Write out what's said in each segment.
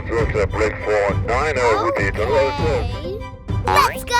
looks like Blake 490 with the toddlers. Let's go!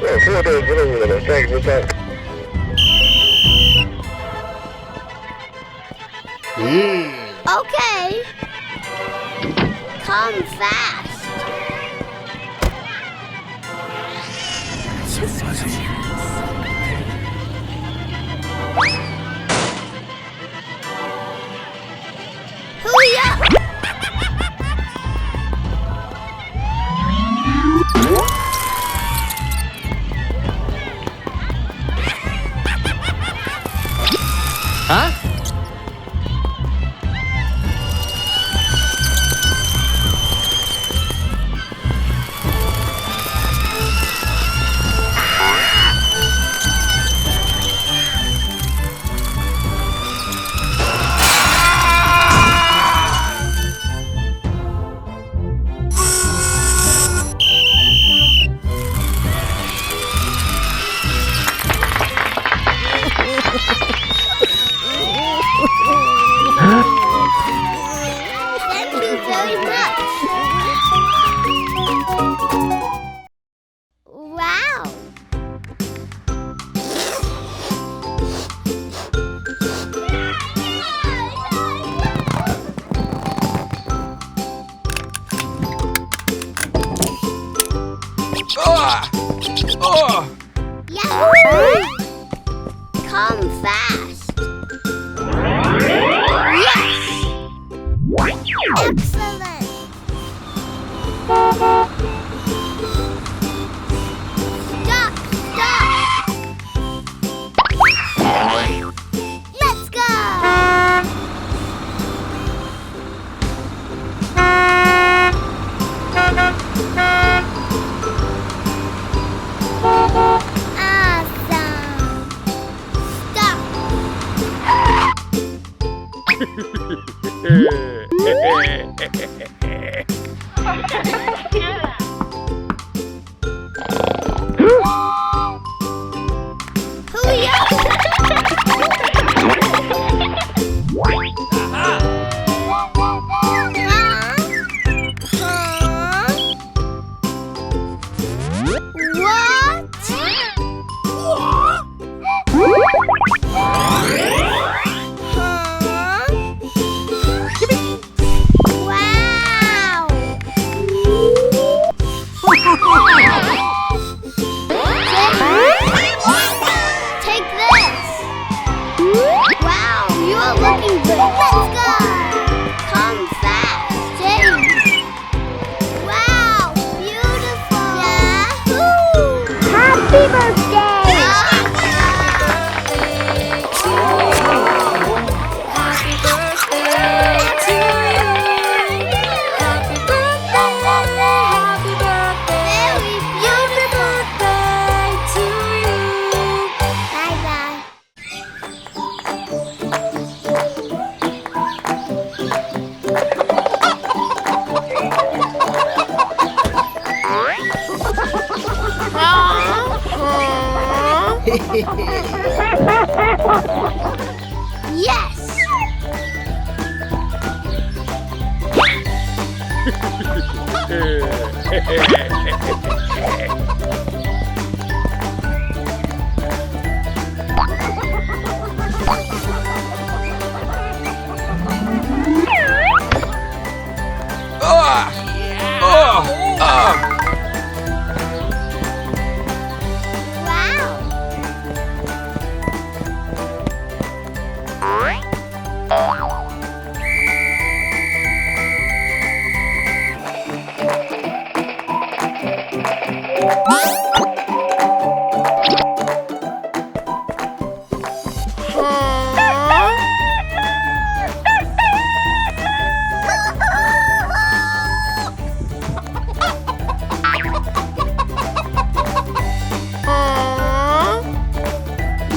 Looks like Blake 490 with the toddlers. Huh? Okay. Come fast. Hurry up! Huh? Thank you very much. Wow. Yahoo! Come fast. Yes! Excellent! Stop! Stop! Let's go! Awesome! Stop! Hurry up! Take this! Wow, you're looking good. Let's go! Come fast, James. Wow, beautiful! Yahoo! Happy birthday! Happy birthday to you! Happy birthday, happy birthday! Very birthday to you! Bye-bye. Yes! Wow!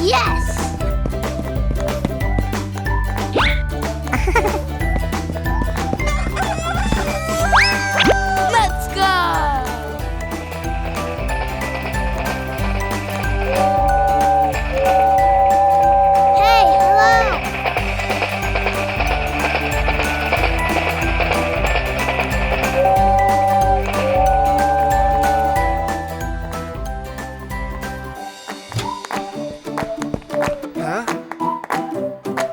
Yes! Let's go! Hey, hello! Huh?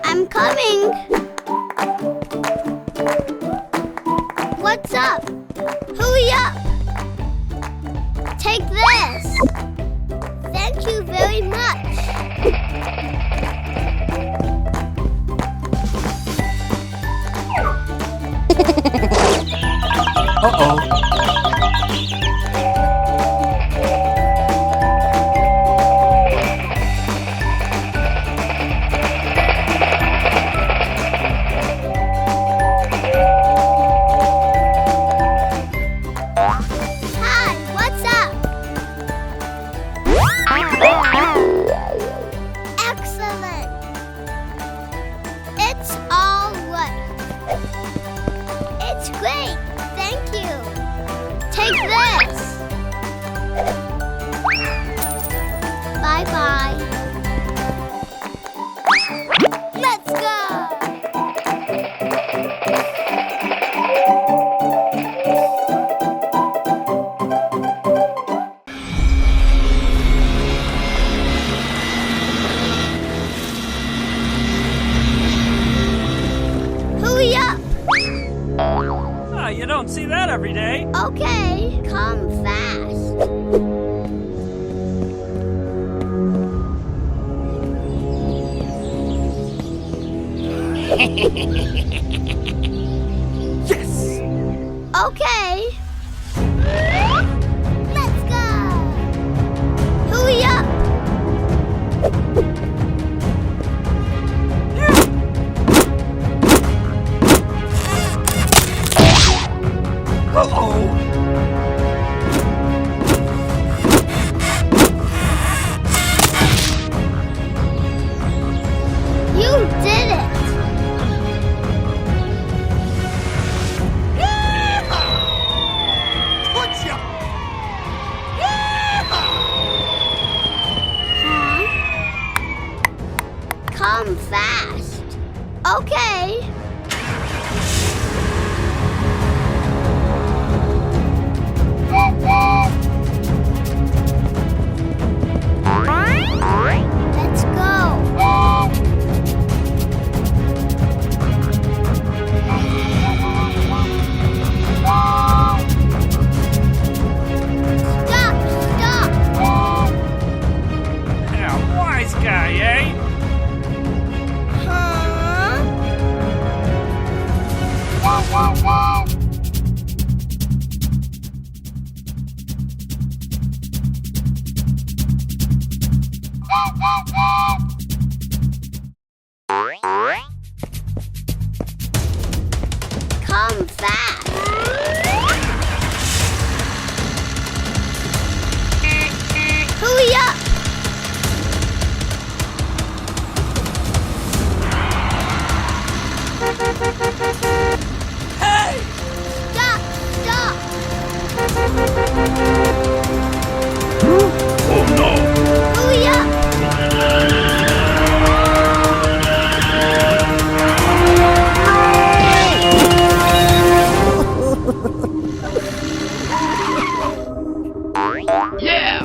I'm coming! What's up? Hurry up! Take this! Thank you very much! Uh-oh. Hi, what's up? Excellent! It's all right. It's great, thank you. Take this. Bye-bye. Let's go! Hurry up! Ah, you don't see that every day. Okay, come fast. Yes! Okay. Let's go. Hurry up. Uh-oh. You did it. Gotcha! Huh? Come fast. Okay. Let's go. Stop, stop. Yeah, wise guy, eh? Huh? Come fast. Hurry up. Hey! Stop, stop. Oh no! Hurry up. Yeah!